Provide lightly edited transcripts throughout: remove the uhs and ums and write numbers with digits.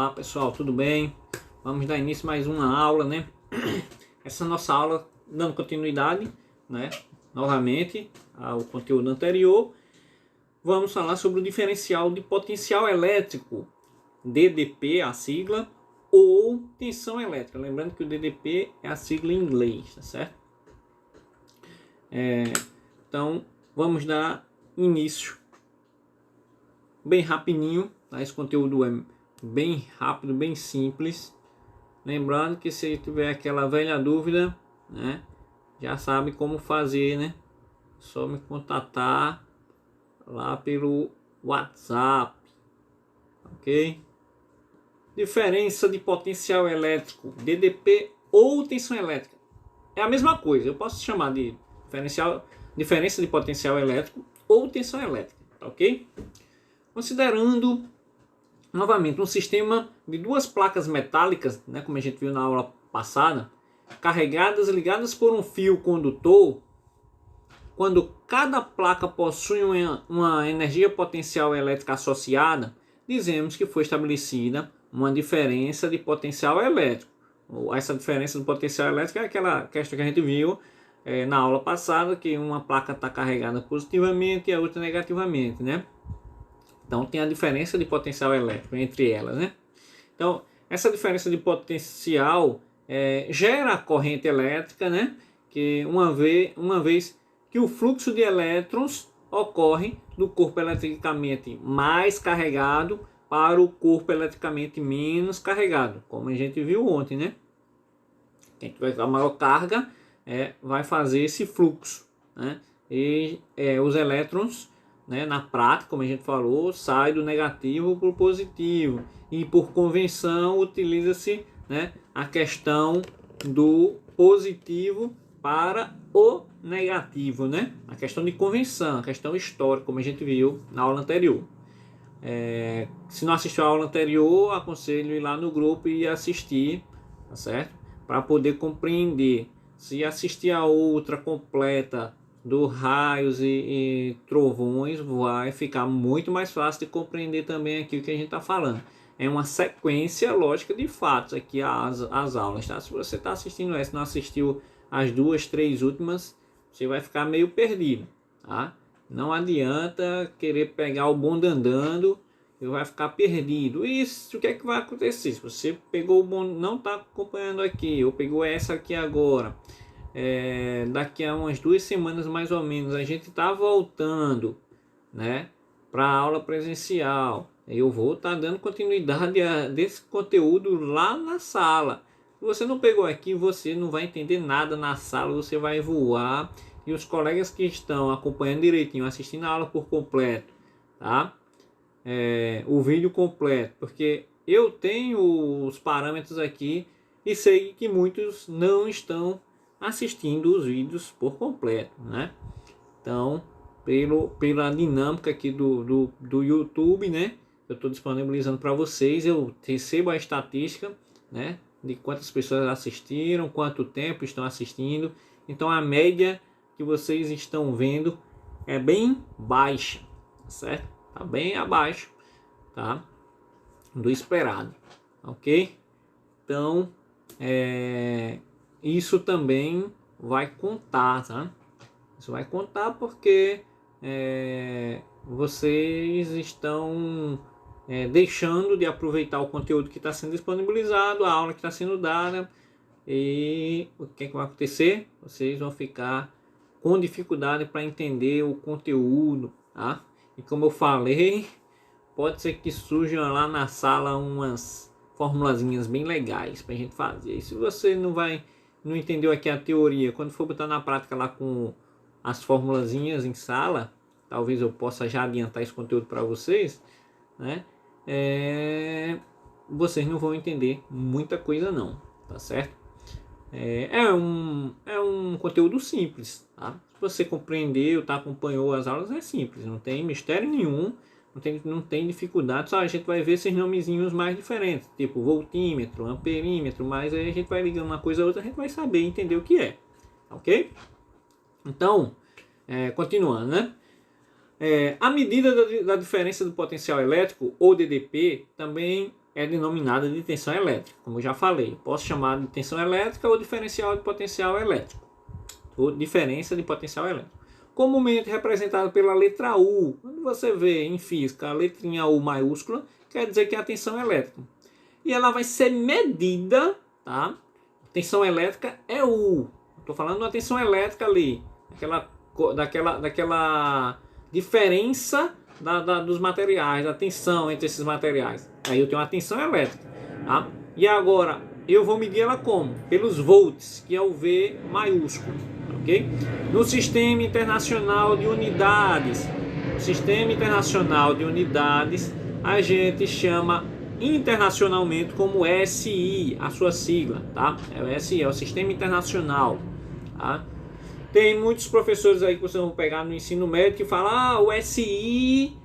Olá pessoal, tudo bem? Vamos dar início a mais uma aula, né? Essa nossa aula dando continuidade, né? Novamente ao conteúdo anterior. Vamos falar sobre o diferencial de potencial elétrico, DDP, a sigla, ou tensão elétrica. Lembrando que o DDP é a sigla em inglês, tá certo? Então, vamos dar início bem rapidinho, tá? Esse conteúdo é bem rápido, bem simples. Lembrando que se tiver aquela velha dúvida, né, já sabe como fazer, né? Só me contatar lá pelo WhatsApp, ok? Diferença de potencial elétrico, DDP ou tensão elétrica. É a mesma coisa, eu posso chamar de diferença de potencial elétrico ou tensão elétrica, ok? Considerando novamente um sistema de duas placas metálicas, né, como a gente viu na aula passada, carregadas e ligadas por um fio condutor, quando cada placa possui uma energia potencial elétrica associada, dizemos que foi estabelecida uma diferença de potencial elétrico. Essa diferença de potencial elétrico é aquela questão que a gente viu na aula passada, que uma placa está carregada positivamente e a outra negativamente, né? Então tem a diferença de potencial elétrico entre elas, né? Então essa diferença de potencial gera a corrente elétrica, né? Que uma vez que o fluxo de elétrons ocorre do corpo eletricamente mais carregado para o corpo eletricamente menos carregado, como a gente viu ontem, né? Quem tiver a maior carga vai fazer esse fluxo, né? E os elétrons, né, na prática, como a gente falou, sai do negativo para o positivo, e por convenção utiliza-se, né, a questão do positivo para o negativo, né? A questão de convenção, a questão histórica, como a gente viu na aula anterior. Se não assistiu a aula anterior, aconselho ir lá no grupo e assistir, tá certo? Para poder compreender. Se assistir a outra completa do raios e trovões, vai ficar muito mais fácil de compreender também aqui o que a gente está falando. É uma sequência lógica de fatos aqui as aulas, tá? Se você está assistindo essa, não assistiu as 2, 3 últimas, você vai ficar meio perdido, tá? Não adianta querer pegar o bonde andando e vai ficar perdido. Isso, o que é que vai acontecer? Se você pegou o bonde, não está acompanhando aqui, ou pegou essa aqui agora, daqui a umas 2 semanas mais ou menos, a gente está voltando, né, para a aula presencial. Eu vou estar dando continuidade desse conteúdo lá na sala. Se você não pegou aqui, você não vai entender nada na sala, você vai voar. E os colegas que estão acompanhando direitinho, assistindo a aula por completo, tá? O vídeo completo, porque eu tenho os parâmetros aqui e sei que muitos não estão assistindo os vídeos por completo, né? Então, pela dinâmica aqui do YouTube, né? Eu estou disponibilizando para vocês, eu recebo a estatística, né, de quantas pessoas assistiram, quanto tempo estão assistindo. Então a média que vocês estão vendo é bem baixa, certo? Tá bem abaixo, tá, do esperado, ok? Então isso também vai contar, tá? Isso vai contar porque vocês estão deixando de aproveitar o conteúdo que está sendo disponibilizado, a aula que está sendo dada, e o que vai acontecer? Vocês vão ficar com dificuldade para entender o conteúdo, tá? E como eu falei, pode ser que surjam lá na sala umas formulazinhas bem legais para a gente fazer. E se você não entendeu aqui a teoria, quando for botar na prática lá com as formulazinhas em sala, talvez eu possa já adiantar esse conteúdo para vocês, né? Vocês não vão entender muita coisa não, tá certo? É um conteúdo simples, tá? Se você compreendeu, tá, acompanhou as aulas, é simples, não tem mistério nenhum, não tem dificuldade, só a gente vai ver esses nomezinhos mais diferentes, tipo voltímetro, amperímetro, mas aí a gente vai ligando uma coisa a outra, a gente vai saber entender o que é, ok? Então, continuando, né? A medida da diferença do potencial elétrico, ou DDP, também é denominada de tensão elétrica, como eu já falei. Posso chamar de tensão elétrica ou diferencial de potencial elétrico, ou diferença de potencial elétrico. Comumente representado pela letra U. Quando você vê em física a letrinha U maiúscula, quer dizer que é a tensão elétrica. E ela vai ser medida, tá? A tensão elétrica é U. Estou falando de uma tensão elétrica ali, daquela diferença dos materiais, da tensão entre esses materiais. Aí eu tenho uma tensão elétrica, tá? E agora eu vou medir ela como? Pelos volts, que é o V maiúsculo, ok? No Sistema Internacional de Unidades, a gente chama internacionalmente como SI, a sua sigla, tá? É o SI, é o Sistema Internacional, tá? Tem muitos professores aí que vocês vão pegar no ensino médio que falam, o SI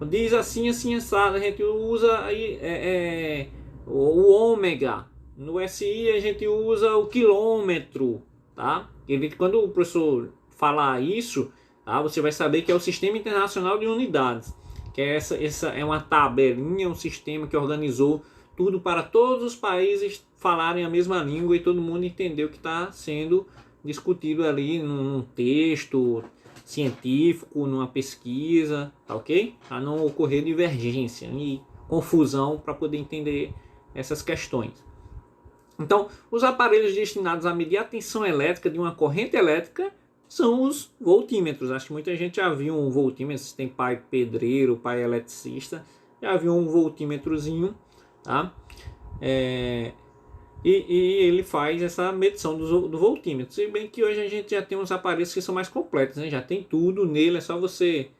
diz assim, assim, assado. A gente usa aí, o ômega. No SI a gente usa o quilômetro, tá? Quando o professor falar isso, tá? Você vai saber que é o Sistema Internacional de Unidades. Que essa é uma tabelinha, um sistema que organizou tudo para todos os países falarem a mesma língua e todo mundo entender o que está sendo discutido ali num texto científico, numa pesquisa, tá ok? Para não ocorrer divergência e confusão para poder entender essas questões. Então, os aparelhos destinados a medir a tensão elétrica de uma corrente elétrica são os voltímetros. Acho que muita gente já viu um voltímetro, se tem pai pedreiro, pai eletricista, já viu um voltímetrozinho, tá? E ele faz essa medição do voltímetro. Se bem que hoje a gente já tem uns aparelhos que são mais completos, né? Já tem tudo nele, é só você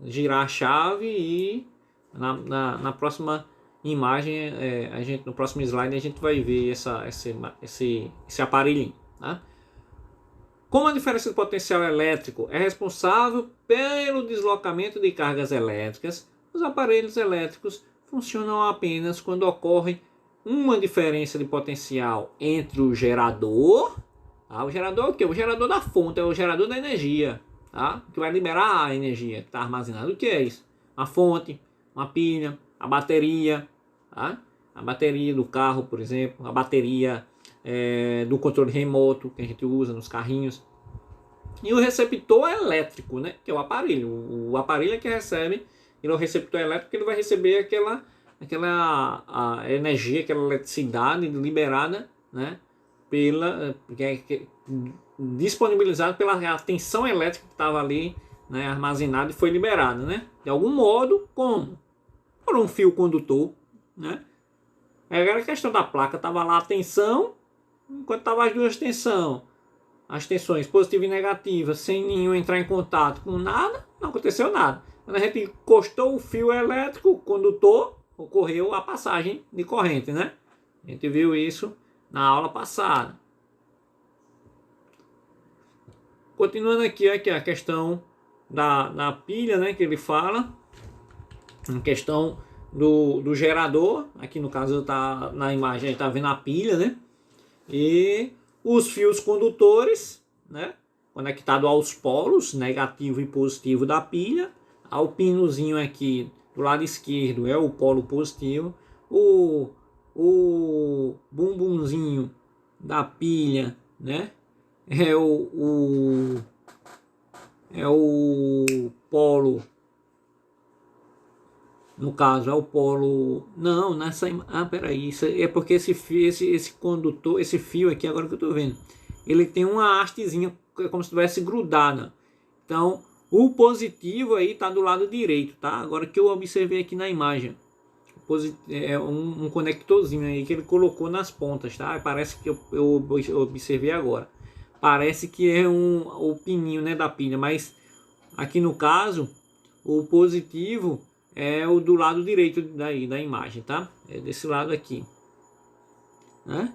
girar a chave e na próxima imagem, no próximo slide a gente vai ver esse aparelhinho, tá? Como a diferença de potencial elétrico é responsável pelo deslocamento de cargas elétricas, os aparelhos elétricos funcionam apenas quando ocorre uma diferença de potencial entre o gerador, tá? O gerador é o quê? O gerador da fonte, é o gerador da energia, tá? Que vai liberar a energia que está armazenada. O que é isso? Uma fonte, uma pilha, a bateria, tá? A bateria do carro, por exemplo, a bateria do controle remoto que a gente usa nos carrinhos. E o receptor elétrico, né? Que é o aparelho. O aparelho é que recebe, ele é o receptor elétrico, que ele vai receber aquela energia, aquela eletricidade liberada, né, disponibilizada pela tensão elétrica que estava ali, né, armazenada e foi liberada, né, de algum modo. Como? Por um fio condutor, né. Agora a questão da placa, estava lá a tensão, enquanto estava as duas as tensões positiva e negativa, sem nenhum entrar em contato com nada, não aconteceu nada. Quando a gente encostou o fio elétrico, o condutor, ocorreu a passagem de corrente, né? A gente viu isso na aula passada. Continuando aqui a questão da pilha, né? Que ele fala. Em questão do gerador. Aqui no caso tá na imagem, a gente tá vendo a pilha, né? E os fios condutores, né? Conectado aos polos negativo e positivo da pilha. Ao pinozinho aqui do lado esquerdo é o polo positivo, o bumbumzinho da pilha, né, é o polo, no caso é o polo, não, peraí, isso é porque esse condutor, esse fio aqui, agora que eu tô vendo, ele tem uma hastezinha como se estivesse grudada. Então o positivo aí tá do lado direito, tá? Agora que eu observei aqui na imagem, é um conectorzinho aí que ele colocou nas pontas, tá? Parece que eu observei agora. Parece que é o pininho, né, da pilha, mas aqui no caso o positivo é o do lado direito da imagem, tá? É desse lado aqui, né?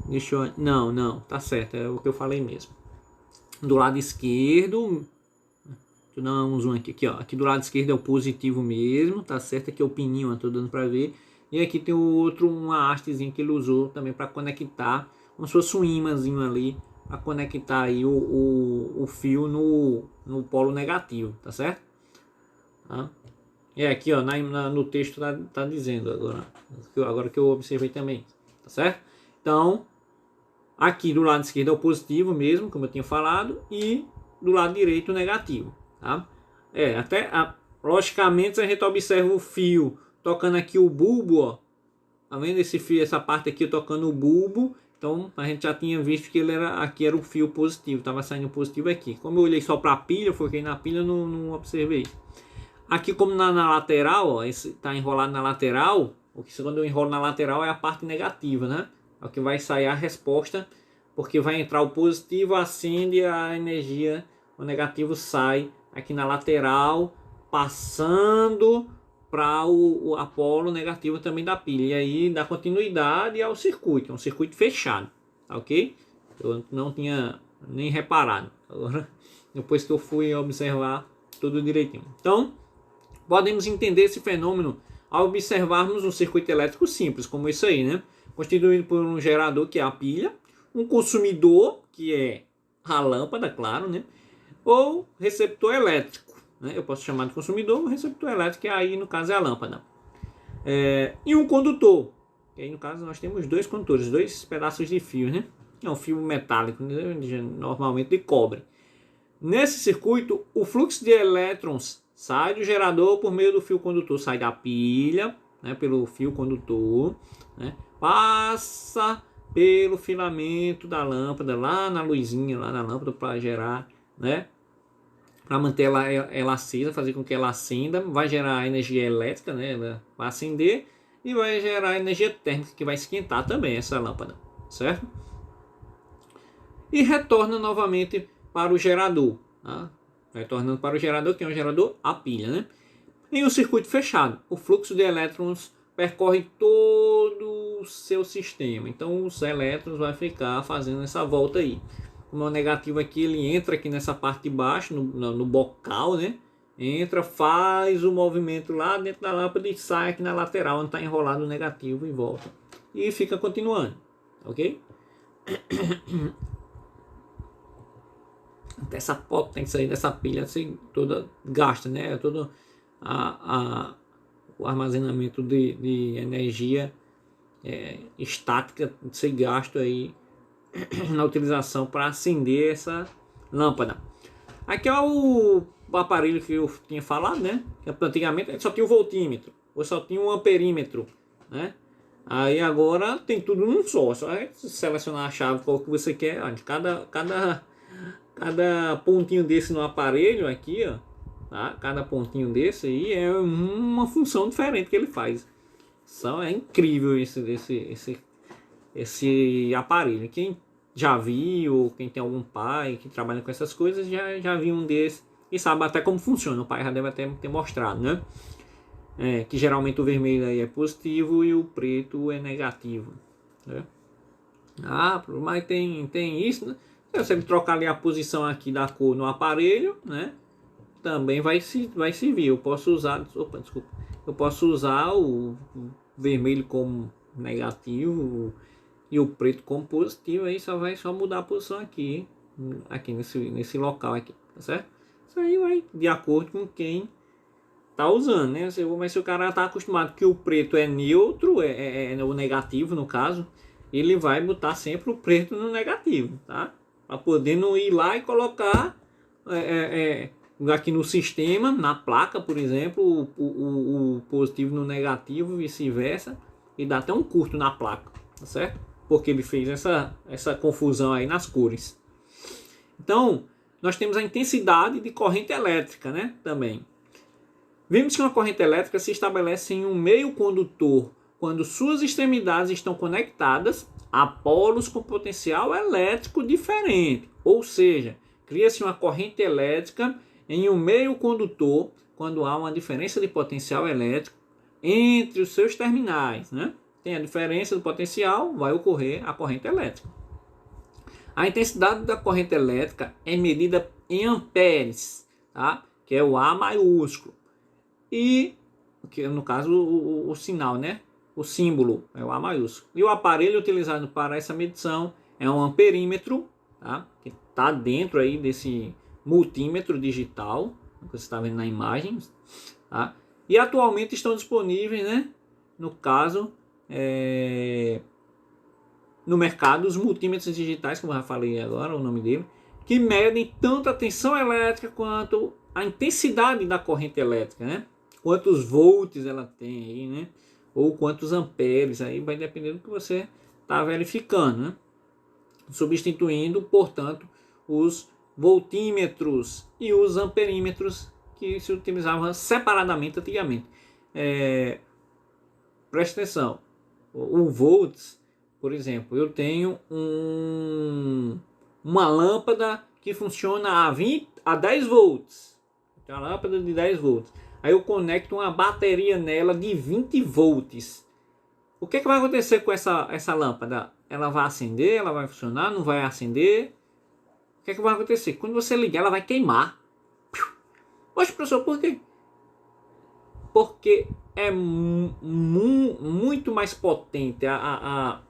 Deixa eu... Não, tá certo, é o que eu falei mesmo. Do lado esquerdo, deixa eu dar um zoom aqui, ó. Aqui do lado esquerdo é o positivo mesmo, tá certo? Aqui é o pininho, ó, tô dando para ver. E aqui tem o outro, uma hastezinha que ele usou também para conectar, como se fosse um imãzinho ali, para conectar aí o fio no polo negativo, tá certo? Tá? É aqui, ó, no texto tá dizendo agora que eu observei também, tá certo? Então, aqui do lado esquerdo é o positivo mesmo, como eu tinha falado, e do lado direito o negativo, tá? Logicamente, a gente observa o fio tocando aqui o bulbo, ó. Tá vendo esse fio, essa parte aqui tocando o bulbo? Então a gente já tinha visto que aqui era o fio positivo, estava saindo positivo aqui. Como eu olhei só para a pilha, foquei na pilha, não observei. Aqui como na lateral, ó, esse tá enrolado na lateral, o que quando eu enrolo na lateral é a parte negativa, né? É o que vai sair a resposta, porque vai entrar o positivo, acende a energia, o negativo sai aqui na lateral, passando para a polo negativo também da pilha. E aí dá continuidade ao circuito, é um circuito fechado, tá ok? Eu não tinha nem reparado. Agora, depois que eu fui observar tudo direitinho. Então, podemos entender esse fenômeno ao observarmos um circuito elétrico simples, como isso aí, né? Constituído por um gerador, que é a pilha, um consumidor, que é a lâmpada, claro, né? Ou receptor elétrico, né? Eu posso chamar de consumidor, o receptor elétrico, que aí no caso é a lâmpada. E um condutor, que aí no caso nós temos dois condutores, dois pedaços de fio, né? É um fio metálico, né? Normalmente de cobre. Nesse circuito, o fluxo de elétrons sai do gerador por meio do fio condutor, sai da pilha, né, pelo fio condutor, né, passa pelo filamento da lâmpada, lá na luzinha, lá na lâmpada, para gerar, né, para manter ela acesa, fazer com que ela acenda, vai gerar energia elétrica, né, ela vai acender, e vai gerar energia térmica, que vai esquentar também essa lâmpada, certo? E retorna novamente para o gerador, tá? Retornando para o gerador, que é um gerador a pilha, né? Em um circuito fechado, o fluxo de elétrons percorre todo o seu sistema. Então os elétrons vão ficar fazendo essa volta aí. Como é o negativo aqui, ele entra aqui nessa parte de baixo, no bocal, né? Entra, faz o movimento lá dentro da lâmpada e sai aqui na lateral, onde está enrolado o negativo, e volta. E fica continuando, ok? Até essa potência aí dessa pilha assim, toda gasta, né? Todo o armazenamento de energia estática ser gasto aí na utilização para acender essa lâmpada. Aqui é o aparelho que eu tinha falado, né? Que antigamente só tinha o voltímetro, ou só tinha o amperímetro, né? Aí agora tem tudo num só. Só é selecionar a chave qual que você quer. Cada pontinho desse no aparelho aqui, ó, tá? Cada pontinho desse aí é uma função diferente que ele faz. É incrível esse aparelho. Quem já viu, quem tem algum pai que trabalha com essas coisas, já viu um desse e sabe até como funciona. O pai já deve até ter mostrado, né? Que geralmente o vermelho aí é positivo e o preto é negativo, né? Mas tem isso, né? Se você trocar ali a posição aqui da cor no aparelho, né? Também vai servir. Eu posso usar, eu posso usar o vermelho como negativo e o preto como positivo. Aí vai mudar a posição aqui nesse local aqui, tá certo? Isso aí vai de acordo com quem tá usando, né? Mas se o cara tá acostumado que o preto é neutro, é o negativo no caso, ele vai botar sempre o preto no negativo, tá? Para poder não ir lá e colocar aqui no sistema, na placa, por exemplo, o positivo no negativo, vice-versa, e dá até um curto na placa, tá certo? Porque ele fez essa confusão aí nas cores. Então, nós temos a intensidade de corrente elétrica, né? Também. Vimos que uma corrente elétrica se estabelece em um meio condutor quando suas extremidades estão conectadas a polos com potencial elétrico diferente. Ou seja, cria-se uma corrente elétrica em um meio condutor quando há uma diferença de potencial elétrico entre os seus terminais, né? Tem a diferença do potencial, vai ocorrer a corrente elétrica. A intensidade da corrente elétrica é medida em amperes, tá? Que é o A maiúsculo. E, que no caso, o sinal, né? O símbolo é o A maiúsculo. E o aparelho utilizado para essa medição é um amperímetro, tá? Que está dentro aí desse multímetro digital, que você está vendo na imagem, tá? E atualmente estão disponíveis, né, no caso, no mercado, os multímetros digitais, como eu já falei agora, o nome dele, que medem tanto a tensão elétrica quanto a intensidade da corrente elétrica, né? Quantos volts ela tem aí, né? Ou quantos amperes, aí vai depender do que você está verificando, né? Substituindo, portanto, os voltímetros e os amperímetros que se utilizavam separadamente antigamente. Presta atenção, o volts, por exemplo, eu tenho uma lâmpada que funciona a 10 volts. Tem uma lâmpada de 10 volts. Aí eu conecto uma bateria nela de 20 volts. O que vai acontecer com essa lâmpada? Ela vai acender? Ela vai funcionar? Não vai acender? O que vai acontecer? Quando você ligar, ela vai queimar. Poxa, professor, por quê? Porque é muito mais potente a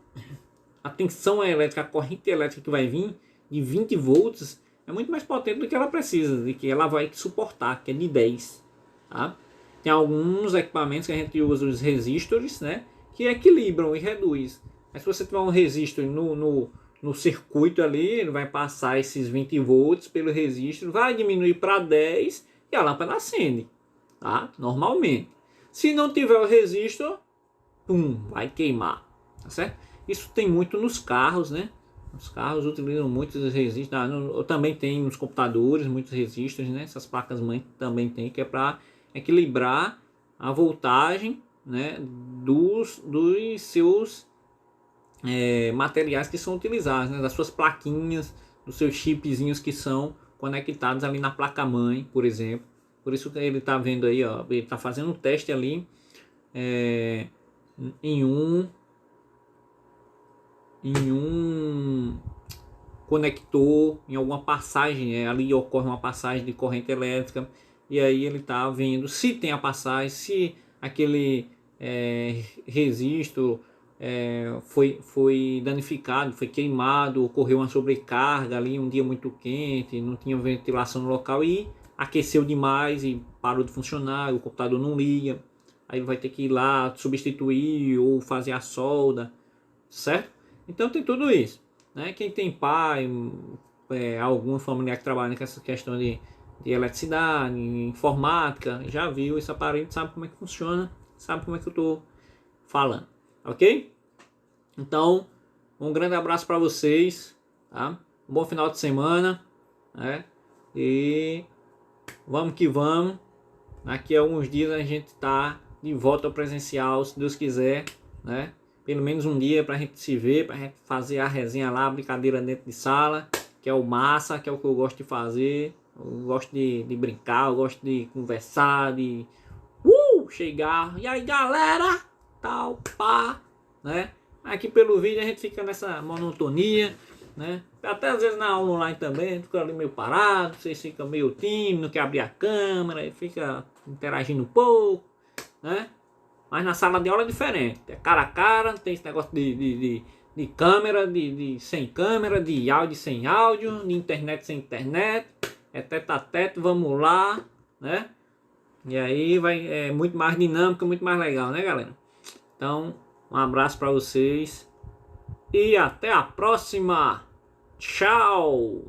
tensão elétrica, a corrente elétrica que vai vir de 20 volts é muito mais potente do que ela precisa, de que ela vai suportar, que é de 10. Tá? Tem alguns equipamentos que a gente usa os resistores, né, que equilibram e reduz. Mas se você tiver um resistor no circuito ali, ele vai passar esses 20 volts pelo resistor, vai diminuir para 10 e a lâmpada acende, tá? Normalmente. Se não tiver o resistor, vai queimar, tá certo? Isso tem muito nos carros, né? Os carros utilizam muitos resistores, também tem nos computadores muitos resistores, né? Essas placas mãe também tem, que é para equilibrar a voltagem, né, dos seus materiais que são utilizados, né, das suas plaquinhas, dos seus chipzinhos que são conectados ali na placa mãe, por exemplo. Por isso que ele está vendo aí, ó, ele está fazendo um teste ali em um conector, em alguma passagem, ali ocorre uma passagem de corrente elétrica, e aí ele está vendo se tem a passagem, se aquele resistor foi danificado, foi queimado, ocorreu uma sobrecarga ali, um dia muito quente, não tinha ventilação no local e aqueceu demais e parou de funcionar, o computador não liga, aí vai ter que ir lá substituir ou fazer a solda, certo? Então tem tudo isso, né? Quem tem pai, algum familiar que trabalha com essa questão de eletricidade, informática, já viu esse aparelho, sabe como é que funciona, sabe como é que eu estou falando, ok? Então, um grande abraço para vocês, tá? Um bom final de semana, né? E vamos que vamos. Daqui a alguns dias a gente tá de volta ao presencial, se Deus quiser, né? Pelo menos um dia pra gente se ver, pra gente fazer a resenha lá, a brincadeira dentro de sala, que é o massa, que é o que eu gosto de fazer. Eu gosto de brincar, eu gosto de conversar, de chegar, e aí galera, tal, pá, né? Aqui pelo vídeo a gente fica nessa monotonia, né? Até às vezes na aula online também, a gente fica ali meio parado, vocês ficam meio tímido, não quer abrir a câmera, e fica interagindo um pouco, né? Mas na sala de aula é diferente, é cara a cara, não tem esse negócio de câmera, sem câmera, de áudio sem áudio, de internet sem internet, é tete a tete, vamos lá, né? E aí é muito mais dinâmico, muito mais legal, né, galera? Então, um abraço para vocês e até a próxima. Tchau!